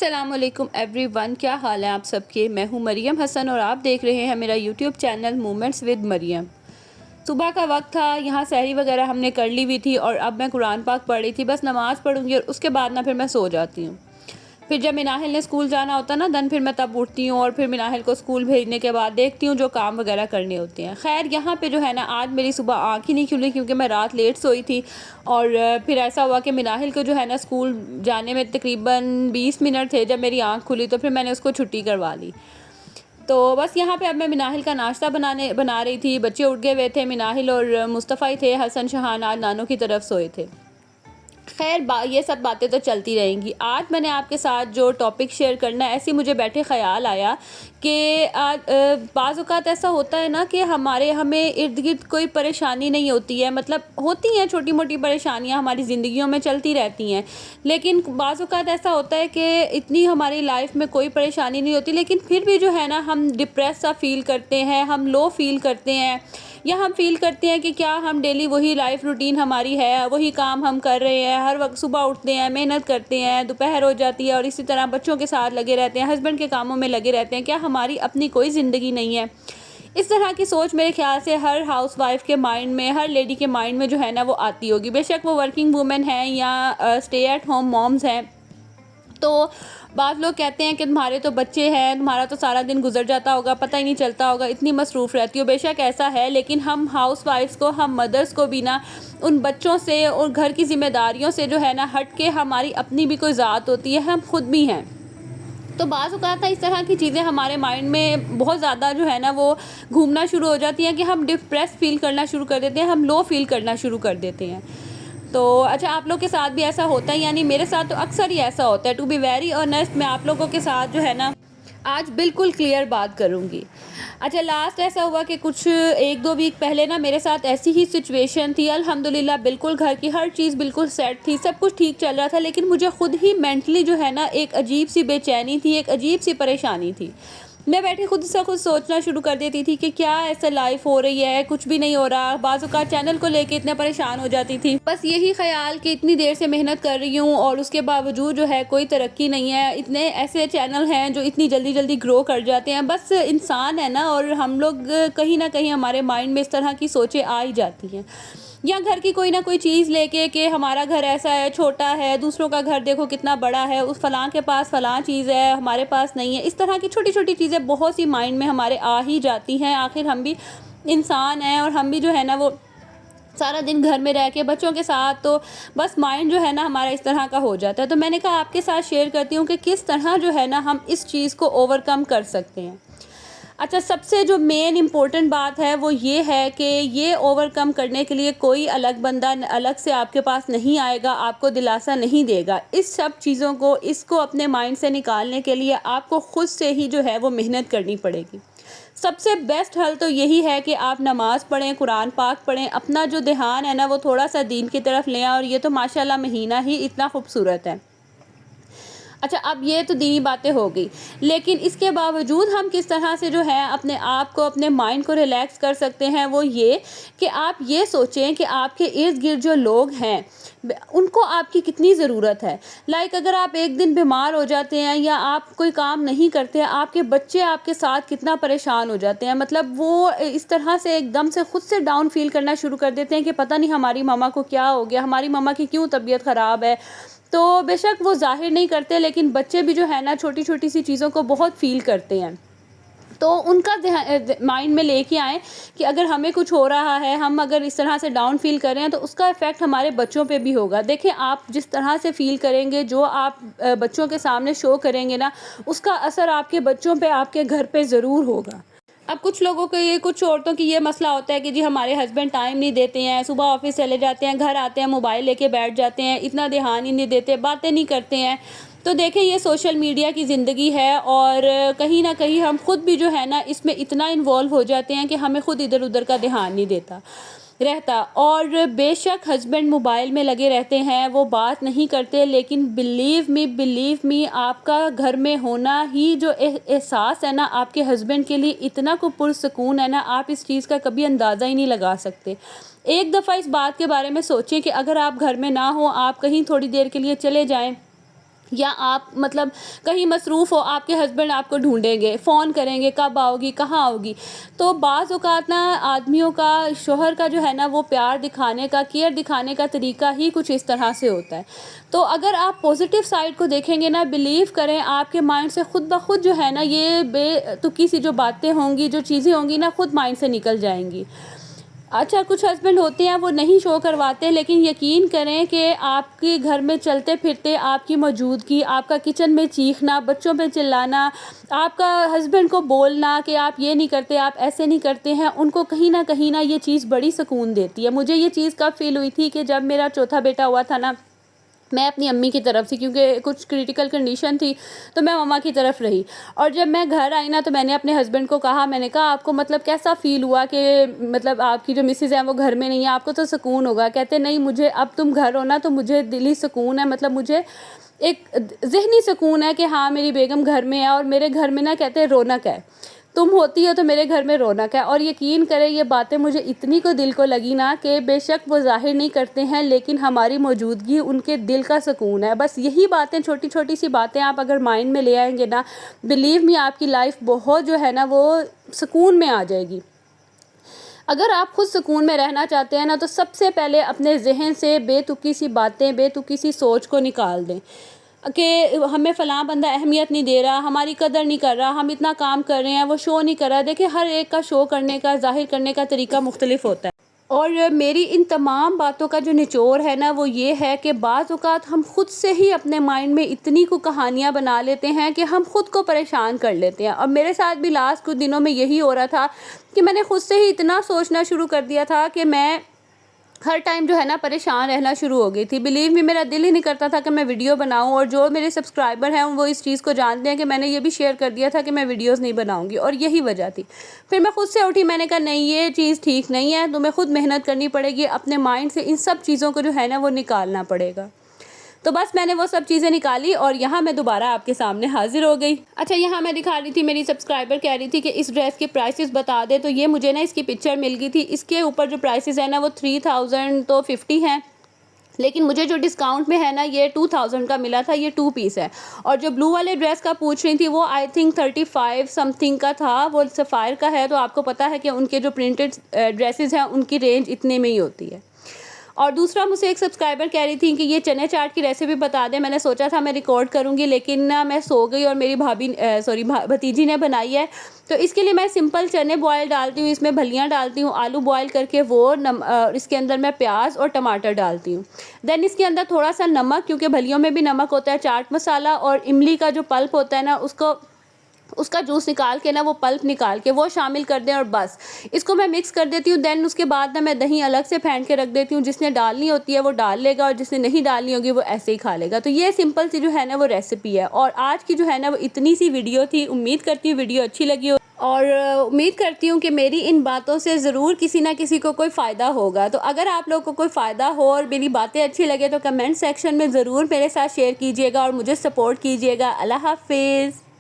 अस्सलामुअलैकुम एवरीवन, क्या हाल है आप सबके। मैं हूं मरियम हसन और आप देख रहे हैं मेरा YouTube channel moments with Mariam. सुबह का वक्त था, यहाँ सहरी वगैरह हमने कर ली हुई थी और अब मैं कुरान पाक पढ़ रही थी। बस नमाज़ पढ़ूंगी और उसके बाद ना फिर मैं सो जाती हूँ। फिर जब मिनाहिल ने स्कूल जाना होता ना फिर मैं तब उठती हूँ और फिर मिनाहिल को स्कूल भेजने के बाद देखती हूँ जो काम वगैरह करने होते हैं। खैर यहाँ पे जो है ना आज मेरी सुबह आँख ही नहीं खुली क्योंकि मैं रात लेट सोई थी। और फिर ऐसा हुआ कि मिनाहिल को जो है ना स्कूल जाने में तकरीबन 20 मिनट थे। जब मेरी आँख खुली तो फिर मैंने उसको छुट्टी करवा ली। तो बस यहाँ पे अब मैं मिनाहिल का नाश्ता बना रही थी। बच्चे उठ गए हुए थे, मिनाहिल और मुस्तफ़ा ही थे। हसन शहान आज नानों की तरफ सोए थे। खैर ये सब बातें तो चलती रहेंगी। आज मैंने आपके साथ जो टॉपिक शेयर करना है, ऐसे मुझे बैठे ख़्याल आया कि बाज़ औक़ात ऐसा होता है ना कि हमें इर्द गिर्द कोई परेशानी नहीं होती है। मतलब होती हैं छोटी मोटी परेशानियां, हमारी ज़िंदगियों में चलती रहती हैं। लेकिन बाज़ औक़ात ऐसा होता है कि इतनी हमारी लाइफ में कोई परेशानी नहीं होती, लेकिन फिर भी जो है ना हम डिप्रेस सा फ़ील करते हैं, हम लो फ़ील करते हैं, या हम फ़ील करते हैं कि क्या हम डेली वही लाइफ रूटीन हमारी है, वही काम हम कर रहे हैं। हर वक्त सुबह उठते हैं, मेहनत करते हैं, दोपहर हो जाती है और इसी तरह बच्चों के साथ लगे रहते हैं, हस्बैंड के कामों में लगे रहते हैं। क्या हमारी अपनी कोई ज़िंदगी नहीं है? इस तरह की सोच मेरे ख़्याल से हर हाउस वाइफ के माइंड में, हर लेडी के माइंड में जो है ना वो आती होगी। बेशक वो वर्किंग वूमेन हैं या स्टे एट होम मॉम्स हैं। तो बाद लोग कहते हैं कि तुम्हारे तो बच्चे हैं, तुम्हारा तो सारा दिन गुजर जाता होगा, पता ही नहीं चलता होगा, इतनी मसरूफ़ रहती हो। बेशक ऐसा है, लेकिन हम हाउस वाइफ्स को, हम मदर्स को भी ना उन बच्चों से और घर की ज़िम्मेदारियों से जो है ना हट के हमारी अपनी भी कोई ज़ात होती है, हम खुद भी हैं। तो बाज़ औक़ात इस तरह की चीज़ें हमारे माइंड में बहुत ज़्यादा जो है ना वो घूमना शुरू हो जाती हैं कि हम डिप्रेस फ़ील करना शुरू कर देते हैं, हम लो फ़ील करना शुरू कर देते हैं। तो अच्छा, आप लोग के साथ भी ऐसा होता है? यानी मेरे साथ तो अक्सर ही ऐसा होता है। टू बी वेरी ऑनेस्ट, मैं आप लोगों के साथ जो है ना आज बिल्कुल क्लियर बात करूँगी। अच्छा, लास्ट ऐसा हुआ कि कुछ 1-2 वीक पहले ना मेरे साथ ऐसी ही सिचुएशन थी। अल्हम्दुलिल्लाह बिल्कुल घर की हर चीज़ बिल्कुल सेट थी, सब कुछ ठीक चल रहा था, लेकिन मुझे खुद ही मेंटली जो है ना एक अजीब सी बेचैनी थी, एक अजीब सी परेशानी थी। मैं बैठी खुद से खुद सोचना शुरू कर देती थी कि क्या ऐसा लाइफ हो रही है, कुछ भी नहीं हो रहा। बाज़ औक़ात चैनल को लेके इतना परेशान हो जाती थी। बस यही ख़्याल कि इतनी देर से मेहनत कर रही हूँ और उसके बावजूद जो है कोई तरक्की नहीं है। इतने ऐसे चैनल हैं जो इतनी जल्दी-जल्दी ग्रो कर जाते हैं। बस इंसान है ना, और हम लोग कहीं न कहीं हमारे माइंड में इस तरह की सोचें आ ही जाती हैं। या घर की कोई ना कोई चीज़ लेके कि हमारा घर ऐसा है, छोटा है, दूसरों का घर देखो कितना बड़ा है, उस फ़लाँ के पास फ़लाँ चीज़ है, हमारे पास नहीं है। इस तरह की छोटी-छोटी चीज़ें बहुत सी माइंड में हमारे आ ही जाती हैं। आखिर हम भी इंसान हैं और हम भी जो है ना वो सारा दिन घर में रह के बच्चों के साथ, तो बस माइंड जो है ना हमारा इस तरह का हो जाता है। तो मैंने कहा आपके साथ शेयर करती हूँ कि किस तरह जो है ना हम इस चीज़ को ओवरकम कर सकते हैं। अच्छा, सबसे जो मेन इम्पोर्टेंट बात है वो ये है कि ये ओवरकम करने के लिए कोई अलग बंदा अलग से आपके पास नहीं आएगा, आपको दिलासा नहीं देगा। इस सब चीज़ों को, इसको अपने माइंड से निकालने के लिए आपको खुद से ही जो है वो मेहनत करनी पड़ेगी। सबसे बेस्ट हल तो यही है कि आप नमाज़ पढ़ें, कुरान पाक पढ़ें, अपना जो ध्यान है ना वो थोड़ा-सा दीन की तरफ लें। और ये तो माशाल्लाह महीना ही इतना खूबसूरत है। अच्छा, अब ये तो दीनी बातें हो गई, लेकिन इसके बावजूद हम किस तरह से जो है अपने आप को, अपने माइंड को रिलैक्स कर सकते हैं, वो ये कि आप ये सोचें कि आपके इर्द-गिर्द जो लोग हैं उनको आपकी कितनी ज़रूरत है। लाइक अगर आप एक दिन बीमार हो जाते हैं या आप कोई काम नहीं करते हैं, आपके बच्चे आपके साथ कितना परेशान हो जाते हैं। मतलब वो इस तरह से एकदम से खुद से डाउन फ़ील करना शुरू कर देते हैं कि पता नहीं हमारी मम्मा को क्या हो गया, हमारी मम्मा की क्यों तबीयत ख़राब है। तो बेशक वो ज़ाहिर नहीं करते, लेकिन बच्चे भी जो है ना छोटी-छोटी सी चीज़ों को बहुत फ़ील करते हैं। तो उनका माइंड में लेके आएँ कि अगर हमें कुछ हो रहा है, हम अगर इस तरह से डाउन फ़ील कर रहे हैं, तो उसका इफ़ेक्ट हमारे बच्चों पे भी होगा। देखिए, आप जिस तरह से फ़ील करेंगे, जो आप बच्चों के सामने शो करेंगे ना, उसका असर आपके बच्चों पे, आपके घर पे ज़रूर होगा। अब कुछ लोगों को ये, कुछ औरतों की ये मसला होता है कि जी हमारे हस्बैंड टाइम नहीं देते हैं, सुबह ऑफिस चले जाते हैं, घर आते हैं मोबाइल लेके बैठ जाते हैं, इतना ध्यान ही नहीं देते, बातें नहीं करते हैं। तो देखें, ये सोशल मीडिया की ज़िंदगी है और कहीं न कहीं हम खुद भी जो है ना इसमें इतना इन्वॉल्व हो जाते हैं कि हमें खुद इधर-उधर का ध्यान नहीं रहता। और बेशक हस्बैंड मोबाइल में लगे रहते हैं, वो बात नहीं करते, लेकिन बिलीव मी आपका घर में होना ही जो एहसास है ना आपके हस्बैंड के लिए इतना को पुरसकून है ना, आप इस चीज़ का कभी अंदाज़ा ही नहीं लगा सकते। एक दफ़ा इस बात के बारे में सोचें कि अगर आप घर में ना हो, आप कहीं थोड़ी देर के लिए चले जाएँ या आप मतलब कहीं मसरूफ़ हो, आपके हस्बैंड आपको ढूंढेंगे, फ़ोन करेंगे, कब आओगी, कहाँ आओगी। तो बाज़ औक़ात ना आदमियों का, शोहर का जो है ना वो प्यार दिखाने का, केयर दिखाने का तरीका ही कुछ इस तरह से होता है। तो अगर आप पॉजिटिव साइड को देखेंगे ना, बिलीव करें आपके माइंड से खुद ब खुद जो है ना ये बेतुकी सी जो बातें होंगी, जो चीज़ें होंगी ना, खुद माइंड से निकल जाएंगी। अच्छा, कुछ हस्बैंड होते हैं वो नहीं शो करवाते, लेकिन यकीन करें कि आपके घर में चलते फिरते आपकी मौजूदगी, आपका किचन में चीखना, बच्चों पे चिल्लाना, आपका हस्बैंड को बोलना कि आप ये नहीं करते, आप ऐसे नहीं करते हैं, उनको कहीं ना ये चीज़ बड़ी सुकून देती है। मुझे ये चीज़ कब फील हुई थी कि जब मेरा चौथा बेटा हुआ था ना, मैं अपनी अम्मी की तरफ से, क्योंकि कुछ क्रिटिकल कंडीशन थी, तो मैं मम्मा की तरफ रही। और जब मैं घर आई ना, तो मैंने अपने हस्बैंड को कहा, मैंने कहा आपको मतलब कैसा फ़ील हुआ कि मतलब आपकी जो मिसेज़ हैं वो घर में नहीं है, आपको तो सुकून होगा। कहते नहीं, मुझे अब तुम घर हो ना तो मुझे दिली सुकून है, मतलब मुझे एक ज़हनी सुकून है कि हाँ मेरी बेगम घर में है, और मेरे घर में ना कहते रौनक है, तुम होती हो तो मेरे घर में रौनक है। और यकीन करें ये बातें मुझे इतनी को दिल को लगी ना कि बेशक वो ज़ाहिर नहीं करते हैं, लेकिन हमारी मौजूदगी उनके दिल का सुकून है। बस यही बातें, छोटी छोटी सी बातें आप अगर माइंड में ले आएंगे ना, बिलीव मी आपकी लाइफ बहुत जो है ना वो सुकून में आ जाएगी। अगर आप खुद सुकून में रहना चाहते हैं ना, तो सबसे पहले अपने जहन से बेतुकी सी बातें, बेतुकी सी सोच को निकाल दें कि हमें फ़लाँ बंदा अहमियत नहीं दे रहा, हमारी कदर नहीं कर रहा, हम इतना काम कर रहे हैं, वो शो नहीं कर रहा। देखिए, हर एक का शो करने का, ज़ाहिर करने का तरीका मुख्तलिफ होता है। और मेरी इन तमाम बातों का जो निचोड़ है ना वो ये है कि बाज़ औक़ात हम ख़ुद से ही अपने माइंड में इतनी को कहानियाँ बना लेते हैं कि हम ख़ुद को परेशान कर लेते हैं। और मेरे साथ भी लास्ट कुछ दिनों में यही हो रहा था कि मैंने ख़ुद से ही इतना सोचना शुरू कर दिया था कि मैं हर टाइम जो है ना परेशान रहना शुरू हो गई थी। बिलीव मी, मेरा दिल ही नहीं करता था कि मैं वीडियो बनाऊं, और जो मेरे सब्सक्राइबर हैं वो इस चीज़ को जानते हैं कि मैंने ये भी शेयर कर दिया था कि मैं वीडियोस नहीं बनाऊंगी, और यही वजह थी। फिर मैं खुद से उठी, मैंने कहा नहीं, ये चीज़ ठीक नहीं है, तुम्हें खुद मेहनत करनी पड़ेगी, अपने माइंड से इन सब चीज़ों को जो है ना वो निकालना पड़ेगा। तो बस मैंने वो सब चीज़ें निकाली और यहाँ मैं दोबारा आपके सामने हाजिर हो गई। अच्छा, यहाँ मैं दिखा रही थी, मेरी सब्सक्राइबर कह रही थी कि इस ड्रेस के प्राइसेस बता दे, तो ये मुझे ना इसकी पिक्चर मिल गई थी। इसके ऊपर जो प्राइसेस है ना वो 3000 तो 50 हैं, लेकिन मुझे जो डिस्काउंट में है ना ये 2000 का मिला था। ये 2 पीस है। और जो ब्लू वाले ड्रेस का पूछ रही थी वो आई थिंक 35 समथिंग का था, वो सफ़ायर का है। तो आपको पता है कि उनके जो प्रिंटेड ड्रेसेस हैं उनकी रेंज इतने में ही होती है। और दूसरा, मुझसे एक सब्सक्राइबर कह रही थी कि ये चने चाट की रेसिपी बता दें। मैंने सोचा था मैं रिकॉर्ड करूँगी, लेकिन ना मैं सो गई और मेरी भतीजी ने बनाई है। तो इसके लिए मैं सिंपल चने बॉयल डालती हूँ, इसमें फलियाँ डालती हूँ, आलू बॉयल करके वो इसके अंदर मैं प्याज और टमाटर डालती हूँ। देन इसके अंदर थोड़ा सा नमक, क्योंकि फलियों में भी नमक होता है, चाट मसाला और इमली का जो पल्प होता है ना उसका जूस निकाल के ना, वो पल्प निकाल के वो शामिल कर दें, और बस इसको मैं मिक्स कर देती हूँ। देन उसके बाद ना मैं दही अलग से फेंट के रख देती हूँ। जिसने डालनी होती है वो डाल लेगा, और जिसने नहीं डालनी होगी वो ऐसे ही खा लेगा। तो ये सिंपल सी जो है ना वो रेसिपी है। और आज की जो है ना वो इतनी सी वीडियो थी। उम्मीद करती हूँ वीडियो अच्छी लगी हो, और उम्मीद करती हूँ कि मेरी इन बातों से ज़रूर किसी ना किसी को कोई फ़ायदा होगा। तो अगर आप लोगों को कोई फ़ायदा हो और मेरी बातें अच्छी लगे तो कमेंट सेक्शन में ज़रूर मेरे साथ शेयर कीजिएगा और मुझे सपोर्ट कीजिएगा। अल्लाह हाफ़िज़।